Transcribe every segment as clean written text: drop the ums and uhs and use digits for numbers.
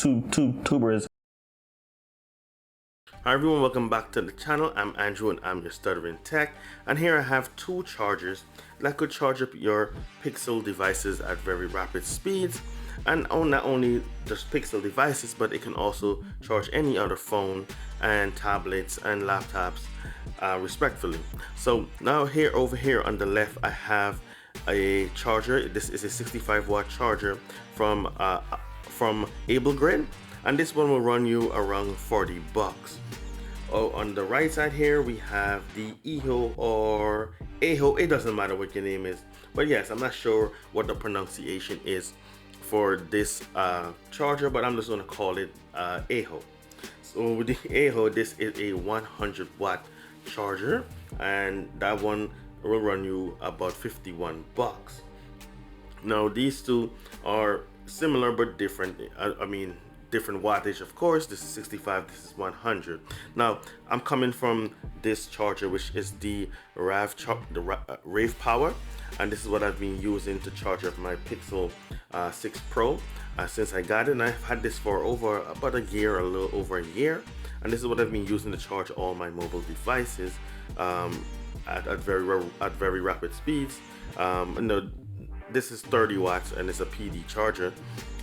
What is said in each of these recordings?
tubers. Hi everyone, welcome back to the channel. I'm Andrew and I'm your Stuttering Tech, and here I have two chargers that could charge up your Pixel devices at very rapid speeds, and not only just Pixel devices, but it can also charge any other phone and tablets and laptops respectively. So now over here on the left I have a charger. This is a 65-watt charger from Ablegrid, and this one will run you around 40 bucks. Oh, on the right side here we have the EHO or EHO, it doesn't matter what your name is, but yes, I'm not sure what the pronunciation is for this charger, but I'm just going to call it EHO. So with the EHO, this is a 100-watt charger, and that one will run you about 51 bucks. Now these two are similar but different. I mean, different wattage, of course. This is 65, this is 100. Now I'm coming from this charger, which is the Rave Power, and this is what I've been using to charge up my Pixel 6 Pro since I got it, and I've had this for about a year, a little over a year, and this is what I've been using to charge all my mobile devices at very rapid speeds. This is 30 watts and it's a PD charger,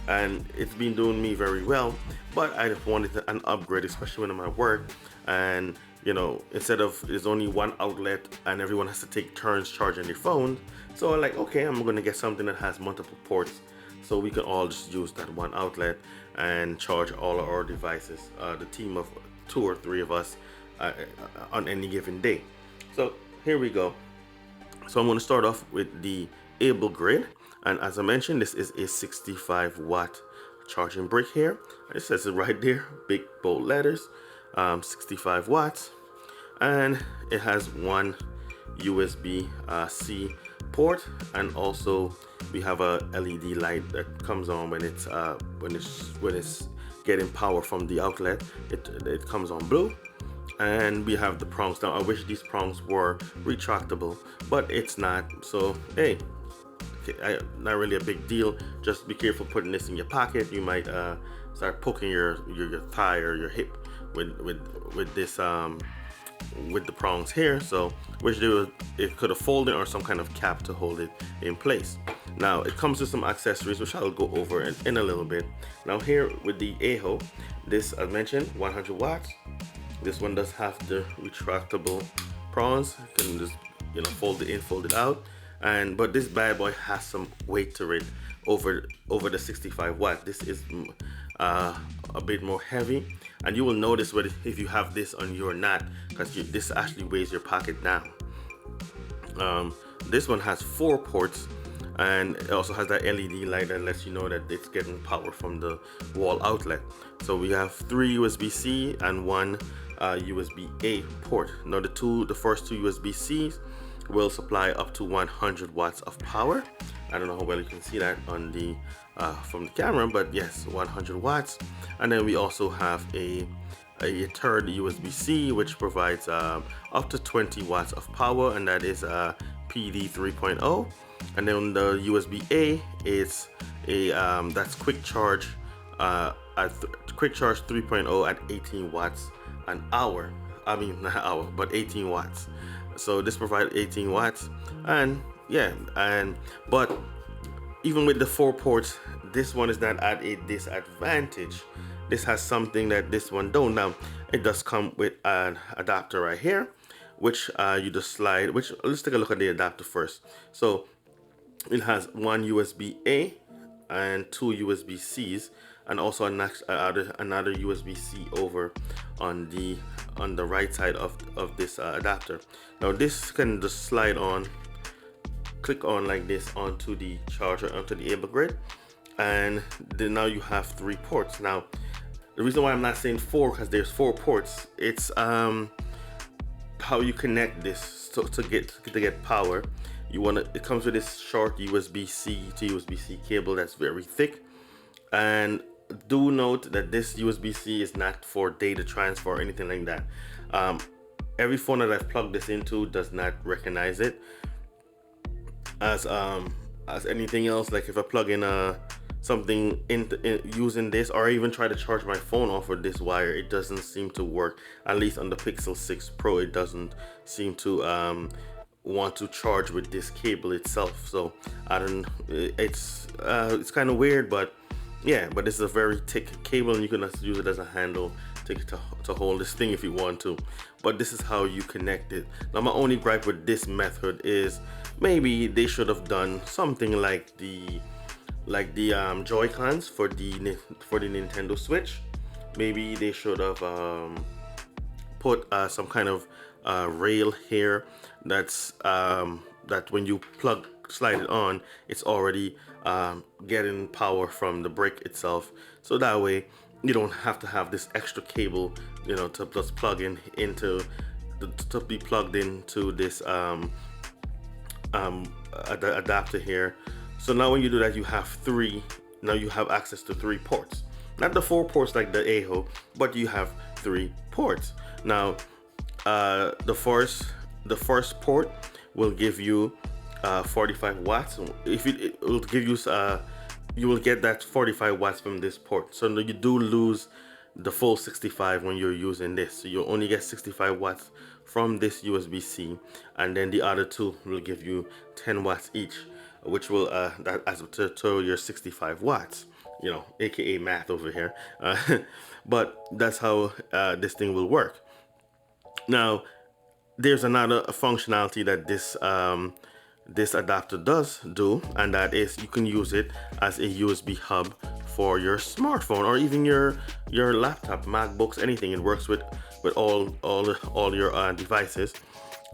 and it's been doing me very well, but I wanted an upgrade, especially when I'm at work, and you know, instead of there's only one outlet and everyone has to take turns charging their phone, so I'm like, okay, I'm gonna get something that has multiple ports so we can all just use that one outlet and charge all of our devices, the team of 2 or 3 of us on any given day. So here we go. So I'm going to start off with the Ablegrid, and as I mentioned, this is a 65-watt charging brick here. It says it right there, big bold letters, 65 watts, and it has one USB-C port, and also we have a LED light that comes on when it's getting power from the outlet. It comes on blue. And we have the prongs. Now I wish these prongs were retractable, but it's not, so hey, not really a big deal. Just be careful putting this in your pocket. You might start poking your thigh or your hip with this with the prongs here. So wish it could have folded or some kind of cap to hold it in place. Now it comes with some accessories, which I'll go over in a little bit. Now here with the EHO, this I mentioned 100 watts. This one does have the retractable prongs. You can just, you know, fold it in, fold it out, but this bad boy has some weight to it over the 65 watt. This is a bit more heavy, and you will notice if you have this on your knot, because this actually weighs your pocket down. This one has 4 ports, and it also has that LED light that lets you know that it's getting power from the wall outlet. So we have 3 USB-C and 1 USB-A port. Now the first 2 USB-Cs will supply up to 100 watts of power. I don't know how well you can see that on the from the camera, but yes, 100 watts. And then we also have a third USB-C, which provides up to 20 watts of power, and that is PD 3.0. And then the USB-A is that's quick charge quick charge 3.0 at 18 watts an hour. I mean, not hour, but 18 watts. So this provides 18 watts, and yeah, but even with the 4 ports, this one is not at a disadvantage. This has something that this one don't. Now it does come with an adapter right here, which you just slide. Which, let's take a look at the adapter first. So it has 1 USB-A and 2 USB-Cs, and also another USB-C over on the right side of this adapter. Now this can just slide on, click on like this onto the charger, onto the Ablegrid, and then now you have 3 ports. Now the reason why I'm not saying 4, because there's 4 ports, it's how you connect this to get power. It comes with this short USB-C to USB-C cable that's very thick, and do note that this USB-C is not for data transfer or anything like that. Every phone that I've plugged this into does not recognize it as anything else. Like if I plug in something using this, or even try to charge my phone off of this wire, it doesn't seem to work. At least on the Pixel 6 Pro, it doesn't seem to want to charge with this cable itself. So I don't, it's kind of weird, but yeah, but this is a very thick cable, and you can just use it as a handle to hold this thing if you want to. But this is how you connect it. Now my only gripe with this method is maybe they should have done something like the Joy-Cons for the Nintendo Switch. Maybe they should have put some kind of rail here that's that when you slide it on, it's already getting power from the brick itself, so that way you don't have to have this extra cable, you know, to just plug in into to be plugged into this adapter here. So now when you do that, you have you have access to 3 ports, not the 4 ports like the EHO, but you have 3 ports. Now the first port will give you 45 watts. If it will give you you will get that 45 watts from this port. So you do lose the full 65 when you're using this. So you'll only get 65 watts from this USB-C, and then the other 2 will give you 10 watts each, which will that adds up to your 65 watts, you know, aka math over here. But that's how this thing will work. Now there's another functionality that this adapter does do, and that is you can use it as a USB hub for your smartphone or even your laptop, MacBooks, anything. It works with all your devices.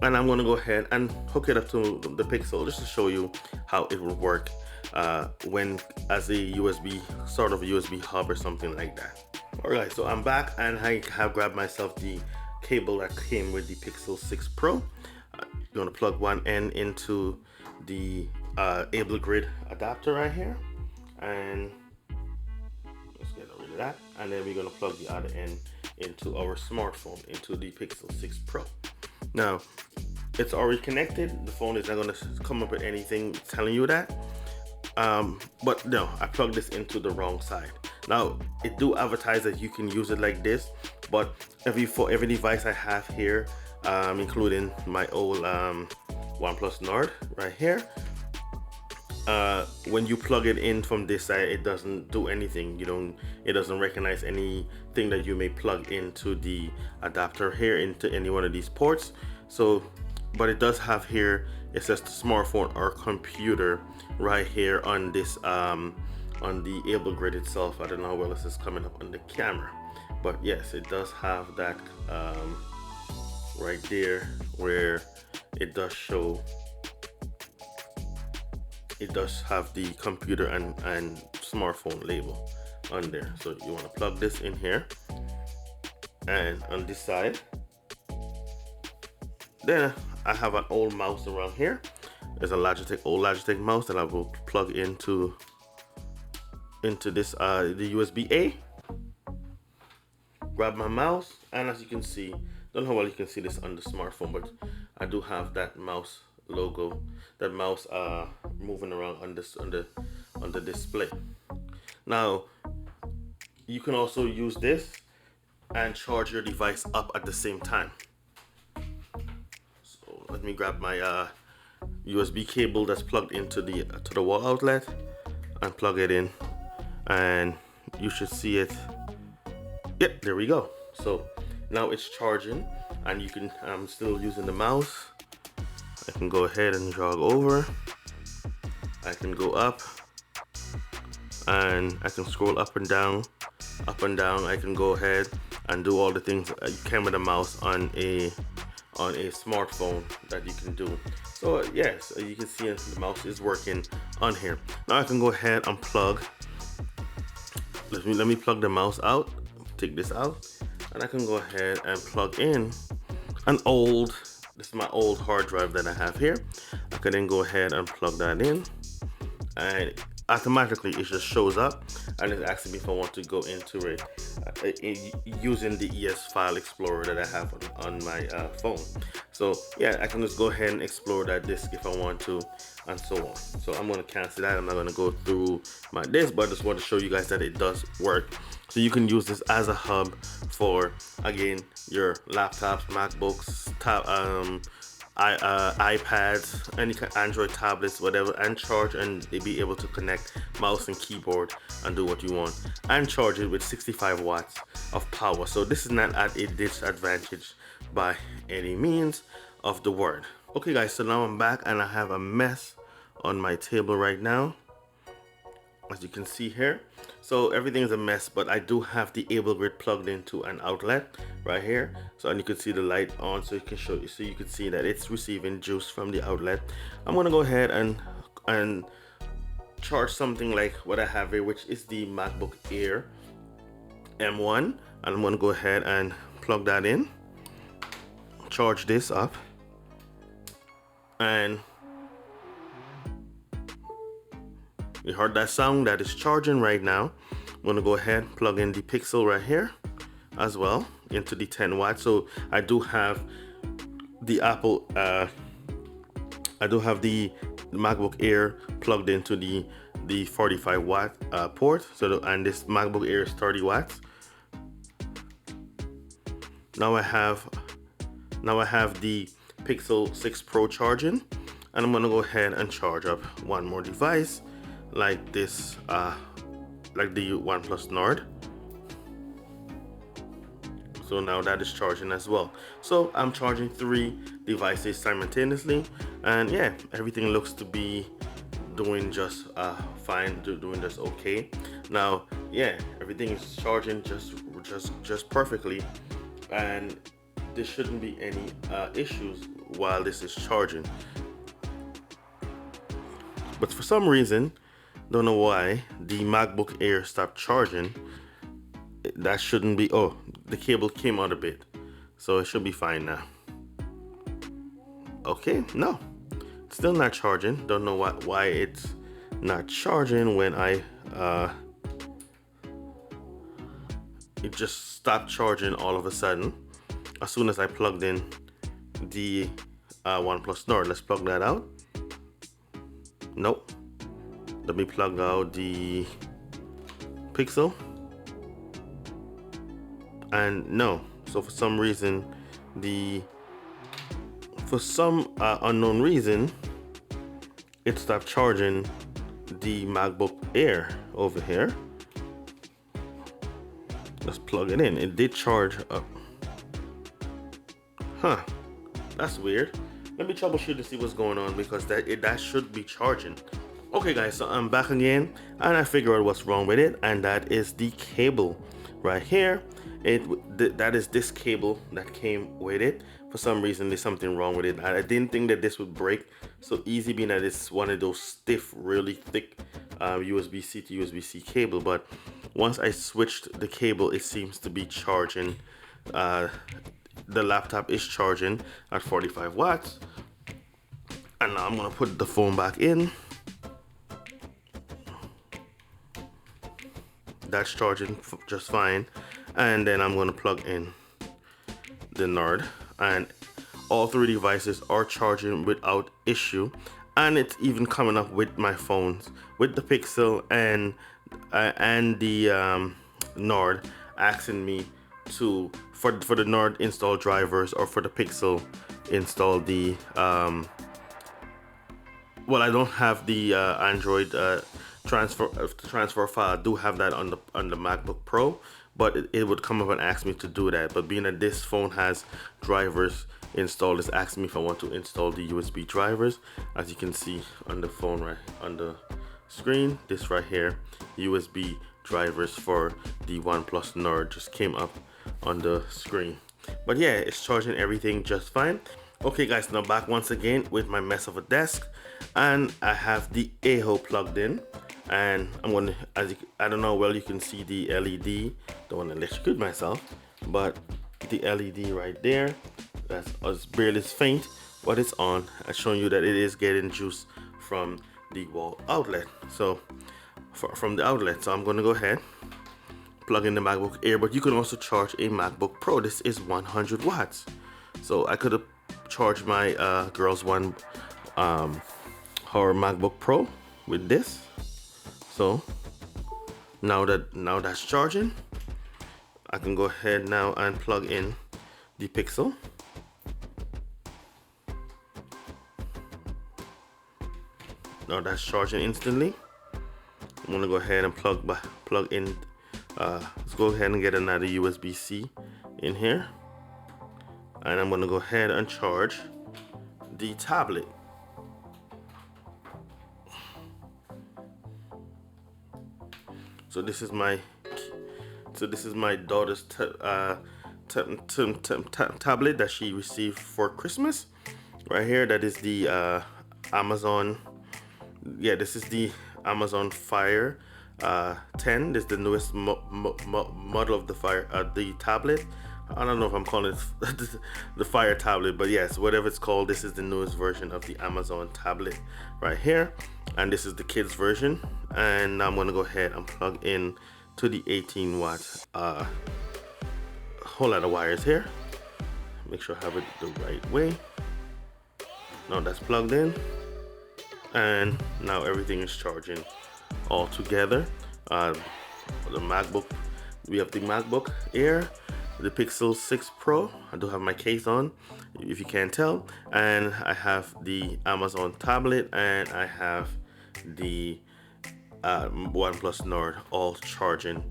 And I'm going to go ahead and hook it up to the Pixel just to show you how it will work when as a USB, sort of a USB hub or something like that. Alright, so I'm back and I have grabbed myself the cable that came with the Pixel 6 Pro. You're going to plug one end into the Ablegrid adapter right here, and let's get rid of that, and then we're going to plug the other end into our smartphone, into the Pixel 6 Pro. Now it's already connected. The phone is not going to come up with anything telling you that, but no, I plugged this into the wrong side. Now it do advertise that you can use it like this, but for every device I have here, including my old OnePlus Nord right here, when you plug it in from this side, it doesn't do anything. It doesn't recognize anything that you may plug into the adapter here into any one of these ports. So, but it does have here, it says the smartphone or computer right here on this on the Ablegrid itself. I don't know how well this is coming up on the camera, but yes, it does have that right there where it does show, it does have the computer and smartphone label on there. So you want to plug this in here, and on this side then I have an old mouse around here. There's a old Logitech mouse that I will plug into this the USB-A. Grab my mouse, and as you can see, don't know how well you can see this on the smartphone, but I do have that mouse logo, that mouse moving around on the display. Now you can also use this and charge your device up at the same time. So let me grab my USB cable that's plugged into the wall outlet and plug it in, and you should see it. Yep, there we go. So now it's charging, and you can, I'm still using the mouse. I can go ahead and jog over. I can go up, and I can scroll up and down, I can go ahead and do all the things you can with a mouse on a smartphone that you can do. So yes, you can see the mouse is working on here. Now I can go ahead and plug. Let me plug the mouse out. Take this out, and I can go ahead and plug in this is my old hard drive that I have here. I can then go ahead and plug that in, and automatically it just shows up and it's asking me if I want to go into it using the ES file explorer that I have on my phone. So yeah, I can just go ahead and explore that disk if I want to, and so on. So I'm going to cancel that. I'm not going to go through my disk, but I just want to show you guys that it does work. So you can use this as a hub for, again, your laptops, MacBooks, iPads, any Android tablets, whatever, and charge, and they be able to connect mouse and keyboard and do what you want, and charge it with 65 watts of power. So this is not at a disadvantage by any means of the word. Okay guys, so now I'm back and I have a mess on my table right now, as you can see here. So everything is a mess, but I do have the Ablegrid plugged into an outlet right here. So, and you can see the light on, so you can show you, so you can see that it's receiving juice from the outlet. I'm gonna go ahead and charge something like what I have here, which is the MacBook Air M1, and I'm gonna go ahead and plug that in, charge this up, and you heard that sound, that is charging right now. I'm gonna go ahead and plug in the Pixel right here as well into the 10 watts. So I do have the I do have the MacBook Air plugged into the 45 watt port. So and this MacBook Air is 30 watts. Now I have the Pixel 6 Pro charging, and I'm gonna go ahead and charge up one more device like this, like the OnePlus Nord. So now that is charging as well. So I'm charging 3 devices simultaneously, and yeah, everything looks to be doing just fine, doing just okay. Now yeah, everything is charging just perfectly, and there shouldn't be any issues while this is charging. But for some reason, don't know why, the MacBook Air stopped charging. That shouldn't be, oh, the cable came out a bit, so it should be fine now. Okay, no, still not charging. Don't know why it's not charging when it just stopped charging all of a sudden as soon as I plugged in the OnePlus Nord. Let's plug that out. Nope. Let me plug out the Pixel, and no. So for some reason, for some unknown reason, it stopped charging the MacBook Air over here. Let's plug it in. It did charge up. Huh, that's weird. Let me troubleshoot to see what's going on, because that should be charging. Okay guys, so I'm back again, and I figured out what's wrong with it, and that is the cable right here. That is this cable that came with it. For some reason, there's something wrong with it. I didn't think that this would break so easy, being that it's one of those stiff, really thick USB-C to USB-C cable. But once I switched the cable, it seems to be charging. The laptop is charging at 45 watts. And now I'm gonna put the phone back in. That's charging just fine. And then I'm gonna plug in the Nord, and all 3 devices are charging without issue. And it's even coming up with my phones, with the Pixel and the Nord, asking me to, for the Nord, install drivers, or for the Pixel, install the well, I don't have the Android transfer file. I do have that on the MacBook Pro, but it would come up and ask me to do that. But being that this phone has drivers installed, it's asking me if I want to install the USB drivers. As you can see on the phone, right on the screen, this right here, USB drivers for the OnePlus Nord just came up on the screen. But yeah, it's charging everything just fine. Okay guys, now back once again with my mess of a desk, and I have the EHO plugged in, and I'm gonna, I don't know how well you can see the LED, don't want to electrocute myself, but the LED right there, that's barely faint, but it's on. I'm showing you that it is getting juice from the wall outlet. So from the outlet. So I'm going to go ahead, plug in the MacBook Air, but you can also charge a MacBook Pro. This is 100 watts. So I could have charged my girl's one her MacBook Pro with this. So now that's charging, I can go ahead now and plug in the Pixel. Now that's charging instantly. I'm gonna go ahead and plug in. Let's go ahead and get another USB-C in here, and I'm gonna go ahead and charge the tablet. So this is my daughter's tablet that she received for Christmas. Right here, that is the Amazon. Yeah, this is the Amazon Fire 10. This is the newest model of the tablet. I don't know if I'm calling it the Fire tablet, but yes, whatever it's called, this is the newest version of the Amazon tablet right here. And this is the kids version. And now I'm gonna go ahead and plug in to the 18 watt whole lot of wires here. Make sure I have it the right way. Now that's plugged in, and now everything is charging all together. The MacBook, we have the MacBook Air, the Pixel 6 Pro. I do have my case on, if you can't tell, and I have the Amazon tablet, and I have the OnePlus Nord, all charging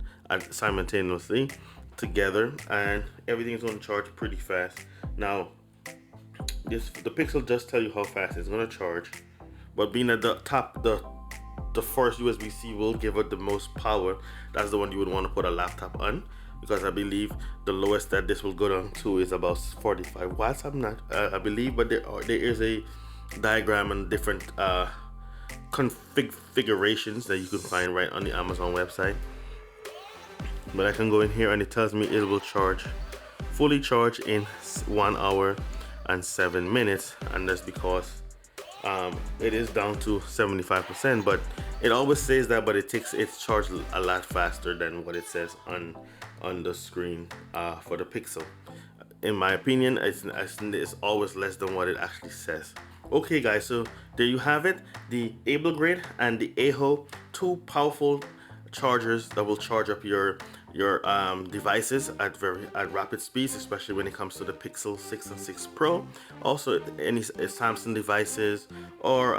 simultaneously together, and everything's going to charge pretty fast. Now the Pixel does tell you how fast it's going to charge, but being at the top, the first USB-C will give it the most power. That's the one you would want to put a laptop on, because I believe the lowest that this will go down to is about 45 watts. I'm not I believe, but there is a diagram and different configurations that you can find right on the Amazon website. But I can go in here and it tells me it will fully charge in 1 hour and 7 minutes, and that's because it is down to 75%, but it always says that, but it's charged a lot faster than what it says on the screen for the Pixel. In my opinion, it's always less than what it actually says. Okay guys, so there you have it, the Ablegrid and the EHO, two powerful chargers that will charge up your devices at rapid speeds, especially when it comes to the Pixel 6 and 6 Pro. Also any Samsung devices, or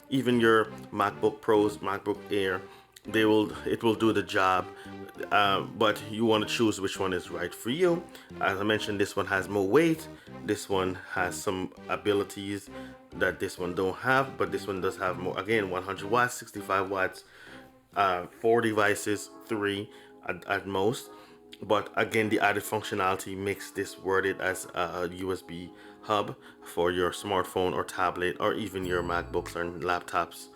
even your MacBook Pros, MacBook Air, it will do the job. But you want to choose which one is right for you. As I mentioned, this one has more weight, this one has some abilities that this one don't have, but this one does have more. Again, 100 watts, 65 watts, 4 devices, 3 at most. But again, the added functionality makes this worded as a USB hub for your smartphone or tablet, or even your MacBooks or laptops.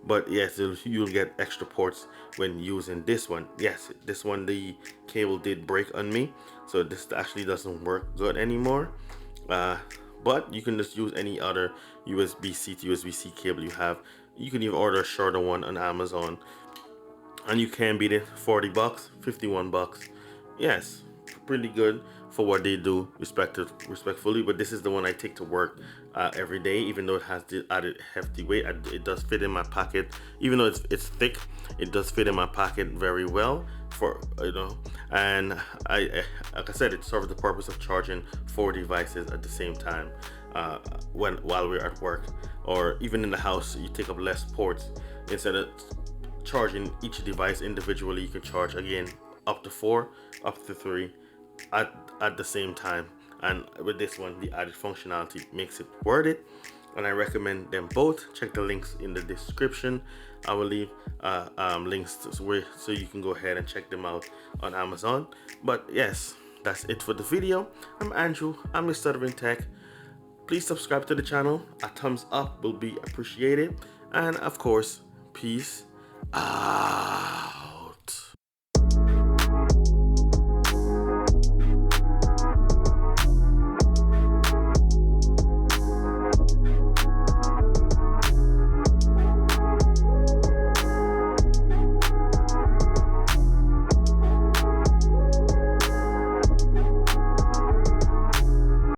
But yes, you'll get extra ports when using this one. Yes, this one, the cable did break on me, so this actually doesn't work good anymore. But you can just use any other USB-C to USB-C cable you have. You can even order a shorter one on Amazon, and you can beat it. 40 bucks, 51 bucks. Yes, pretty good for what they do, respectfully. But this is the one I take to work every day, even though it has the added hefty weight. It does fit in my pocket, even though it's thick. It does fit in my pocket very well, for and like I said, it serves the purpose of charging 4 devices at the same time while we're at work, or even in the house. You take up less ports. Instead of charging each device individually, you can charge again up to 4, up to 3 at the same time. And with this one, the added functionality makes it worth it, and I recommend them both. Check the links in the description. I will leave links so you can go ahead and check them out on Amazon. But yes, that's it for the video. I'm Andrew, I'm your Stuttering Tech. Please subscribe to the channel. A thumbs up will be appreciated, and of course, peace.